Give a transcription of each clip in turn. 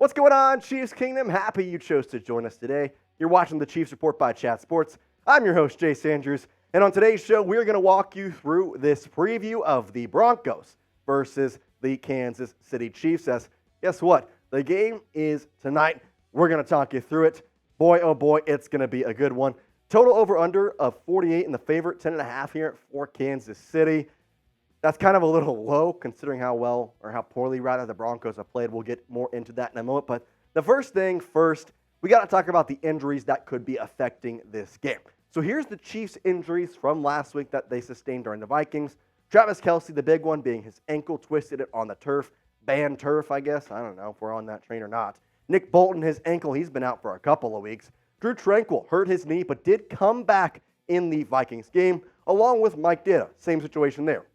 What's going on, Chiefs Kingdom? Happy you chose to join us today. You're watching the Chiefs Report by Chat Sports. I'm your host, Jace Andrews, and on today's show, we're going to walk you through this preview of the Broncos versus the Kansas City Chiefs. As guess what? The game is tonight. We're going to talk you through it. Boy, oh boy, it's going to be a good one. Total over-under of 48 in the favorite, 10.5 here for Kansas City. That's kind of a little low considering how well, or how poorly rather, the Broncos have played. We'll get more into that in a moment. But the first thing first, we got to talk about the injuries that could be affecting this game. So here's the Chiefs' injuries from last week that they sustained during the Vikings. Travis Kelce, the big one, being his ankle, twisted it on the turf. Banned turf, I guess. I don't know if we're on that train or not. Nick Bolton, his ankle, he's been out for a couple of weeks. Drew Tranquill hurt his knee, but did come back in the Vikings game, along with Mike Ditta. Same situation there.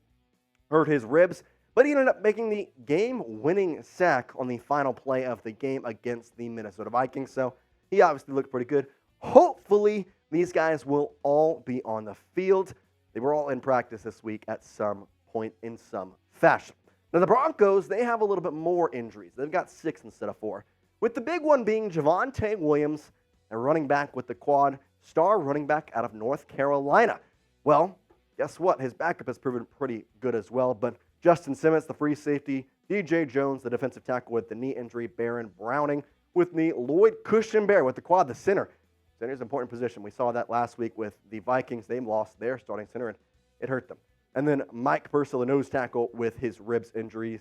Hurt his ribs, but he ended up making the game-winning sack on the final play of the game against the Minnesota Vikings. So he obviously looked pretty good. Hopefully, these guys will all be on the field. They were all in practice this week at some point in some fashion. Now, the Broncos, they have a little bit more injuries. They've got 6 instead of 4, with the big one being Javonte Williams, a running back with the quad, star running back out of North Carolina. Well, guess what? His backup has proven pretty good as well, but Justin Simmons, the free safety, DJ Jones, the defensive tackle with the knee injury, Baron Browning with knee, Lloyd Cushenberry with the quad, the center. Center's an important position. We saw that last week with the Vikings. They lost their starting center, and it hurt them. And then Mike Purcell, the nose tackle, with his ribs injuries.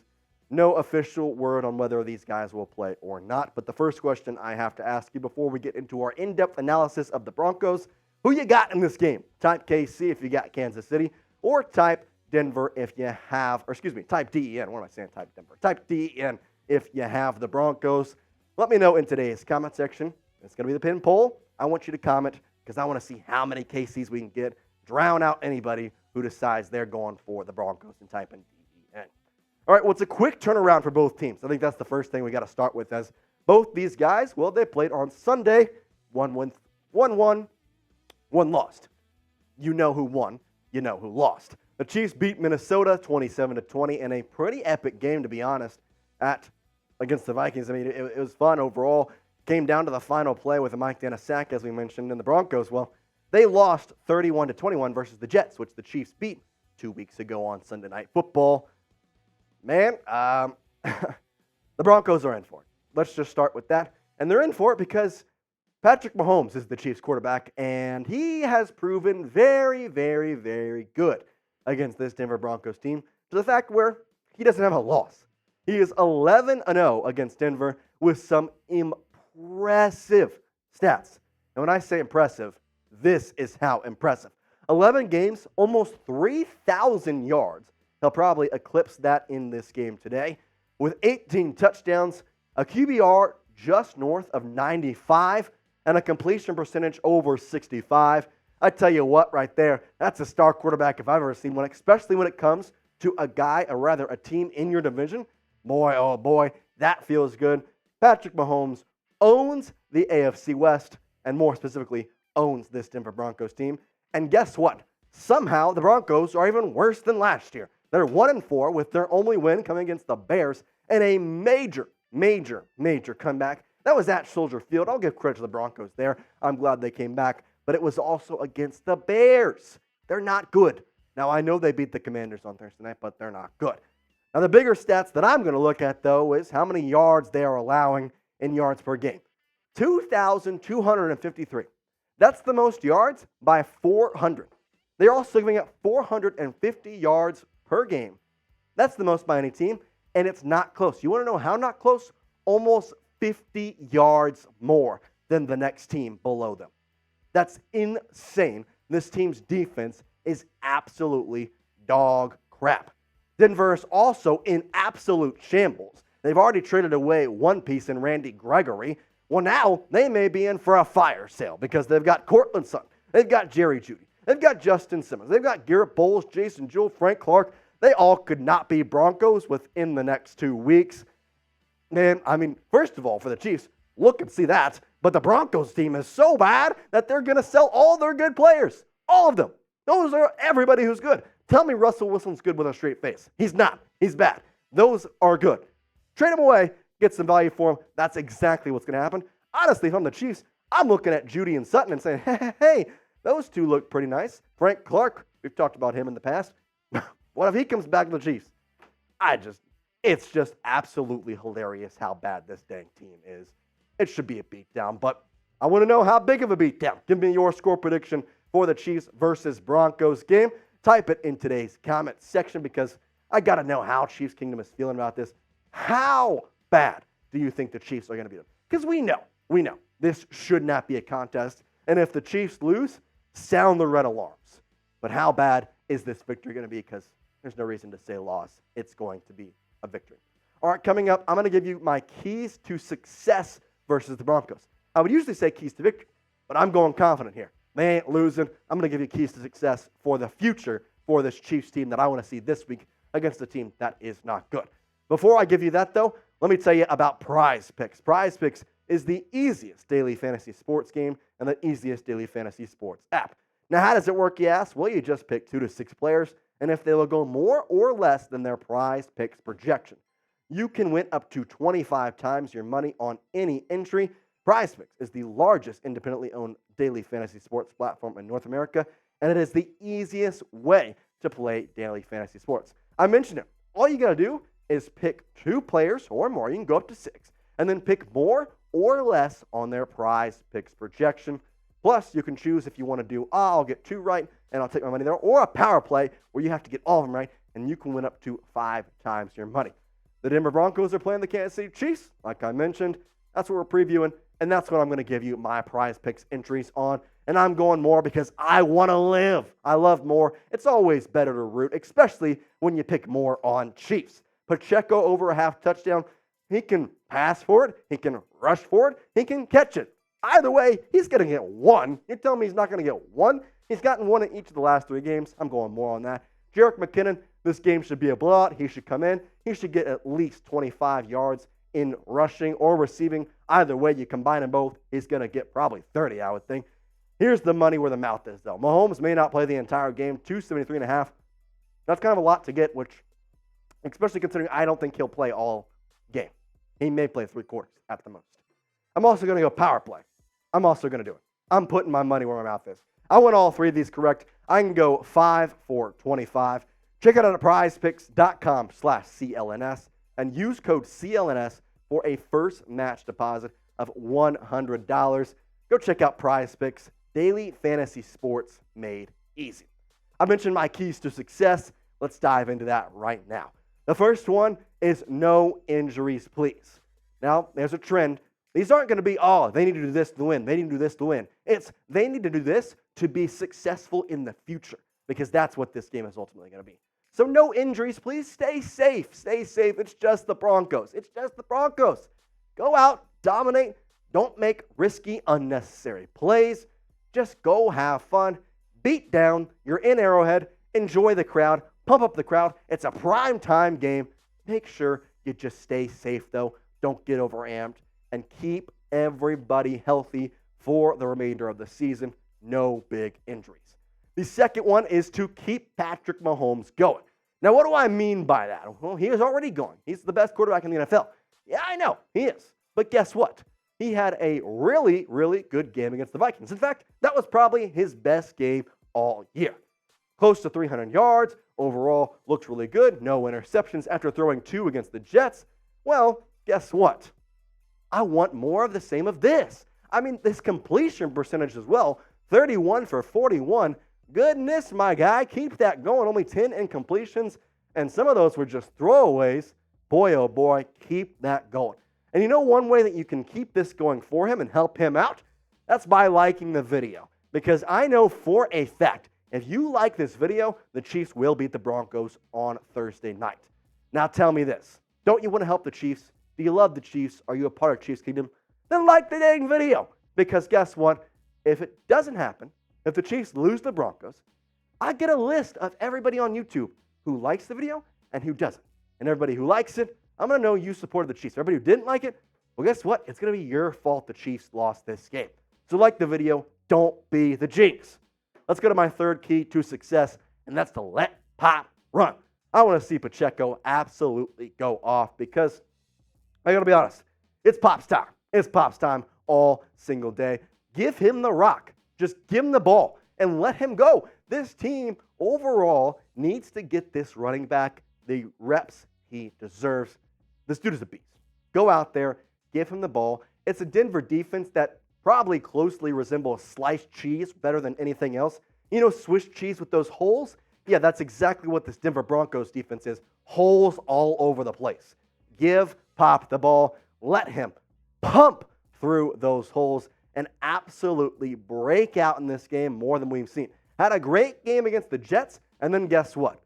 No official word on whether these guys will play or not, but the first question I have to ask you before we get into our in-depth analysis of the Broncos, who you got in this game? Type KC if you got Kansas City, or type Denver if you have, or excuse me, type DEN. What am I saying? Type Denver. Type DEN if you have the Broncos. Let me know in today's comment section. It's going to be the pin poll. I want you to comment because I want to see how many KCs we can get. Drown out anybody who decides they're going for the Broncos and type in DEN. All right, well, it's a quick turnaround for both teams. I think that's the first thing we got to start with, as both these guys, well, they played on Sunday. One won, one lost. You know who won. You know who lost. The Chiefs beat Minnesota 27-20 in a pretty epic game, to be honest, against the Vikings. I mean, it was fun overall. Came down to the final play with a Mike Ditta sack, as we mentioned, and the Broncos, well, they lost 31-21 versus the Jets, which the Chiefs beat 2 weeks ago on Sunday Night Football. Man, the Broncos are in for it. Let's just start with that. And they're in for it because Patrick Mahomes is the Chiefs quarterback, and he has proven very, very, very good against this Denver Broncos team, to the fact where he doesn't have a loss. He is 11-0 against Denver with some impressive stats. And when I say impressive, this is how impressive. 11 games, almost 3,000 yards. He'll probably eclipse that in this game today, with 18 touchdowns, a QBR just north of 95, and a completion percentage over 65. I tell you what, right there, that's a star quarterback if I've ever seen one, especially when it comes to a team in your division. Boy, oh boy, that feels good. Patrick Mahomes owns the AFC West, and more specifically, owns this Denver Broncos team. And guess what? Somehow, the Broncos are even worse than last year. They're 1-4 with their only win coming against the Bears in a major, major, major comeback. That was at Soldier Field. I'll give credit to the Broncos there. I'm glad they came back. But it was also against the Bears. They're not good. Now, I know they beat the Commanders on Thursday night, but they're not good. Now, the bigger stats that I'm going to look at, though, is how many yards they are allowing in yards per game. 2,253. That's the most yards by 400. They're also giving up 450 yards per game. That's the most by any team, and it's not close. You want to know how not close? Almost 50 yards more than the next team below them. That's insane. This team's defense is absolutely dog crap. Denver is also in absolute shambles. They've already traded away one piece in Randy Gregory. Well, now they may be in for a fire sale because they've got Cortland Sutton. They've got Jerry Jeudy. They've got Justin Simmons. They've got Garrett Bowles, Jason Jewell, Frank Clark. They all could not be Broncos within the next 2 weeks. Man, I mean, first of all, for the Chiefs, look and see that. But the Broncos team is so bad that they're going to sell all their good players. All of them. Those are everybody who's good. Tell me Russell Wilson's good with a straight face. He's not. He's bad. Those are good. Trade him away. get some value for him, that's exactly what's going to happen. Honestly, if I'm the Chiefs, I'm looking at Judy and Sutton and saying, hey, those two look pretty nice. Frank Clark, we've talked about him in the past. What if he comes back to the Chiefs? It's just absolutely hilarious how bad this dang team is. It should be a beatdown, but I want to know how big of a beatdown. Give me your score prediction for the Chiefs versus Broncos game. Type it in today's comment section because I got to know how Chiefs Kingdom is feeling about this. How bad do you think the Chiefs are going to beat them? Because we know this should not be a contest. And if the Chiefs lose, sound the red alarms. But how bad is this victory going to be? Because there's no reason to say loss. It's going to be a victory. All right, coming up, I'm going to give you my keys to success versus the Broncos. I would usually say keys to victory, but I'm going confident here. They ain't losing. I'm going to give you keys to success for the future for this Chiefs team that I want to see this week against a team that is not good. Before I give you that, though, let me tell you about Prize Picks. Prize Picks is the easiest daily fantasy sports game and the easiest daily fantasy sports app. Now, how does it work, you ask? Well, you just pick 2 to 6 players, and if they will go more or less than their Prize Picks projection, you can win up to 25 times your money on any entry. Prize Picks is the largest independently owned daily fantasy sports platform in North America, and it is the easiest way to play daily fantasy sports. I mentioned it. All you got to do is pick 2 players or more. You can go up to 6, and then pick more or less on their Prize Picks projection. Plus, you can choose if you want to do, I'll get 2 right, and I'll take my money there, or a power play where you have to get all of them right, and you can win up to 5 times your money. The Denver Broncos are playing the Kansas City Chiefs, like I mentioned. That's what we're previewing, and that's what I'm going to give you my Prize Picks entries on. And I'm going more because I want to live. I love more. It's always better to root, especially when you pick more on Chiefs. Pacheco over a half touchdown. He can pass for it. He can rush for it. He can catch it. Either way, he's going to get 1. You're telling me he's not going to get 1? He's gotten 1 in each of the last 3 games. I'm going more on that. Jerick McKinnon, this game should be a blowout. He should come in. He should get at least 25 yards in rushing or receiving. Either way, you combine them both, he's going to get probably 30, I would think. Here's the money where the mouth is, though. Mahomes may not play the entire game, 273.5. That's kind of a lot to get, which, especially considering I don't think he'll play all game. He may play 3 quarters at the most. I'm also going to go power play. I'm also going to do it. I'm putting my money where my mouth is. I want all 3 of these correct. I can go 5 for 25. Check it out at prizepicks.com/CLNS and use code CLNS for a first match deposit of $100. Go check out Prize Picks, daily fantasy sports made easy. I mentioned my keys to success. Let's dive into that right now. The first one is no injuries, please. Now, there's a trend. These aren't going to be, they need to do this to win. They need to do this to win. It's they need to do this to be successful in the future because that's what this game is ultimately going to be. So no injuries, please. Stay safe. Stay safe. It's just the Broncos. It's just the Broncos. Go out, dominate. Don't make risky, unnecessary plays. Just go have fun. Beat down. You're in Arrowhead. Enjoy the crowd. Pump up the crowd. It's a prime time game. Make sure you just stay safe, though. Don't get overamped. And keep everybody healthy for the remainder of the season. No big injuries. The second one is to keep Patrick Mahomes going. Now, what do I mean by that? Well, he is already going. He's the best quarterback in the NFL. Yeah, I know, he is. But guess what? He had a really, really good game against the Vikings. In fact, that was probably his best game all year. Close to 300 yards. Overall, looks really good. No interceptions after throwing 2 against the Jets. Well, guess what? I want more of the same of this. I mean, this completion percentage as well. 31 for 41. Goodness, my guy, keep that going. Only 10 incompletions, and some of those were just throwaways. Boy, oh boy, keep that going. And you know one way that you can keep this going for him and help him out? That's by liking the video. Because I know for a fact, if you like this video, the Chiefs will beat the Broncos on Thursday night. Now tell me this. Don't you want to help the Chiefs? Do you love the Chiefs? Are you a part of Chiefs Kingdom? Then like the dang video. Because guess what? If it doesn't happen, if the Chiefs lose the Broncos, I get a list of everybody on YouTube who likes the video and who doesn't. And everybody who likes it, I'm going to know you supported the Chiefs. Everybody who didn't like it, well, guess what? It's going to be your fault the Chiefs lost this game. So like the video, don't be the Jinx. Let's go to my third key to success, and that's to let Pop run. I want to see Pacheco absolutely go off because I got to be honest. It's Pop's time. It's Pop's time all single day. Give him the rock. Just give him the ball and let him go. This team overall needs to get this running back the reps he deserves. This dude is a beast. Go out there, give him the ball. It's a Denver defense that probably closely resembles sliced cheese better than anything else. You know, Swiss cheese with those holes? Yeah, that's exactly what this Denver Broncos defense is. Holes all over the place. Give Pop the ball. Let him pump through those holes and absolutely break out in this game more than we've seen. Had a great game against the Jets, and then guess what?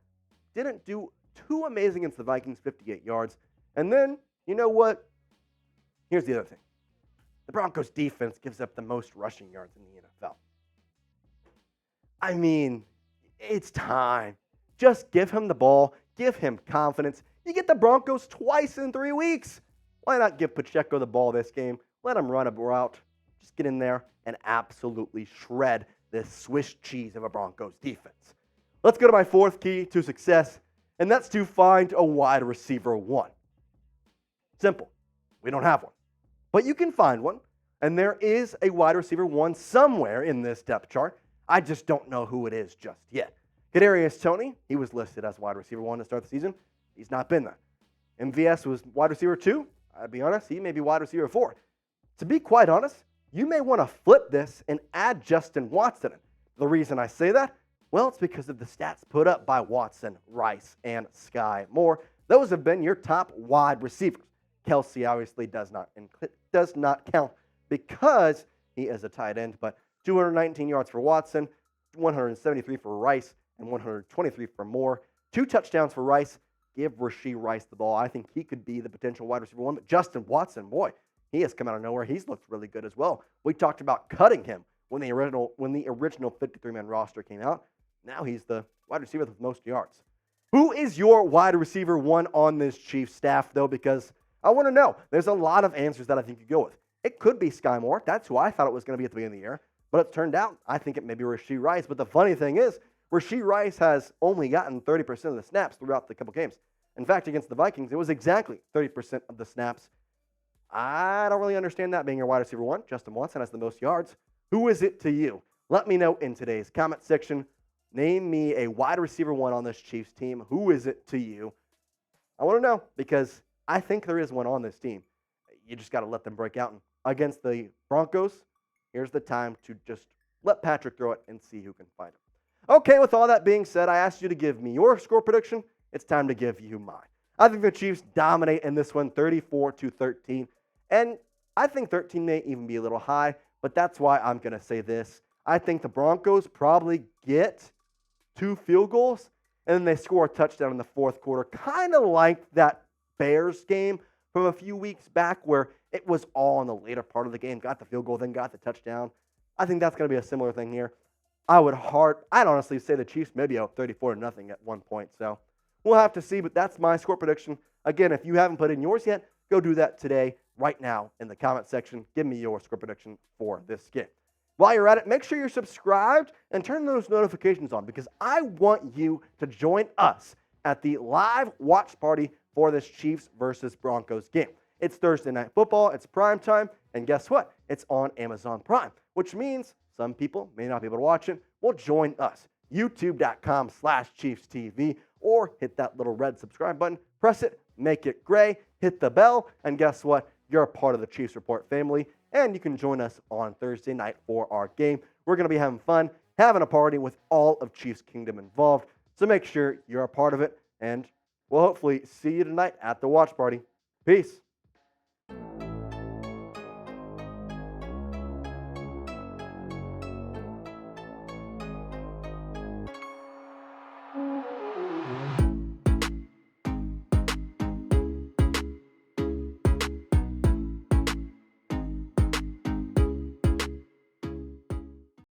Didn't do too amazing against the Vikings, 58 yards. And then, you know what? Here's the other thing. The Broncos defense gives up the most rushing yards in the NFL. I mean, it's time. Just give him the ball. Give him confidence. You get the Broncos twice in 3 weeks. Why not give Pacheco the ball this game? Let him run a route. Just get in there and absolutely shred this Swiss cheese of a Broncos defense. Let's go to my fourth key to success, and that's to find a wide receiver one. Simple. We don't have one. But you can find one, and there is a wide receiver one somewhere in this depth chart. I just don't know who it is just yet. Kadarius Toney, he was listed as wide receiver one to start the season. He's not been there. MVS was wide receiver two. I'll be honest, he may be wide receiver four. To be quite honest, you may want to flip this and add Justin Watson in. The reason I say that, well, it's because of the stats put up by Watson, Rice, and Sky Moore. Those have been your top wide receivers. Kelce obviously does not count because he is a tight end, but 219 yards for Watson, 173 for Rice, and 123 for Moore. 2 touchdowns for Rice. Give Rashee Rice the ball. I think he could be the potential wide receiver one, but Justin Watson, boy, he has come out of nowhere. He's looked really good as well. We talked about cutting him when the original 53-man roster came out. Now he's the wide receiver with most yards. Who is your wide receiver one on this Chiefs staff, though? Because I want to know. There's a lot of answers that I think you go with. It could be Sky Moore. That's who I thought it was going to be at the beginning of the year. But it turned out, I think it may be Rashee Rice. But the funny thing is, Rashee Rice has only gotten 30% of the snaps throughout the couple games. In fact, against the Vikings, it was exactly 30% of the snaps. I don't really understand that being your wide receiver one. Justin Watson has the most yards. Who is it to you? Let me know in today's comment section. Name me a wide receiver one on this Chiefs team. Who is it to you? I want to know because I think there is one on this team. You just got to let them break out. And against the Broncos, here's the time to just let Patrick throw it and see who can find him. Okay, with all that being said, I asked you to give me your score prediction. It's time to give you mine. I think the Chiefs dominate in this one, 34-13. And I think 13 may even be a little high, but that's why I'm going to say this. I think the Broncos probably get 2 field goals, and then they score a touchdown in the fourth quarter, kind of like that Bears game from a few weeks back where it was all in the later part of the game, got the field goal, then got the touchdown. I think that's going to be a similar thing here. I'd honestly say the Chiefs may be out 34-0 at one point, so we'll have to see, but that's my score prediction. Again, if you haven't put in yours yet, go do that today, right now, in the comment section. Give me your score prediction for this game. While you're at it, make sure you're subscribed and turn those notifications on because I want you to join us at the live watch party for this Chiefs versus Broncos game. It's Thursday Night Football, it's prime time, and guess what? It's on Amazon Prime, which means some people may not be able to watch it. Well, join us, youtube.com/ChiefsTV, or hit that little red subscribe button, press it, make it gray, hit the bell, and guess what? You're a part of the Chiefs Report family, and you can join us on Thursday night for our game. We're going to be having fun, having a party with all of Chiefs Kingdom involved, so make sure you're a part of it, and we'll hopefully see you tonight at the watch party. Peace.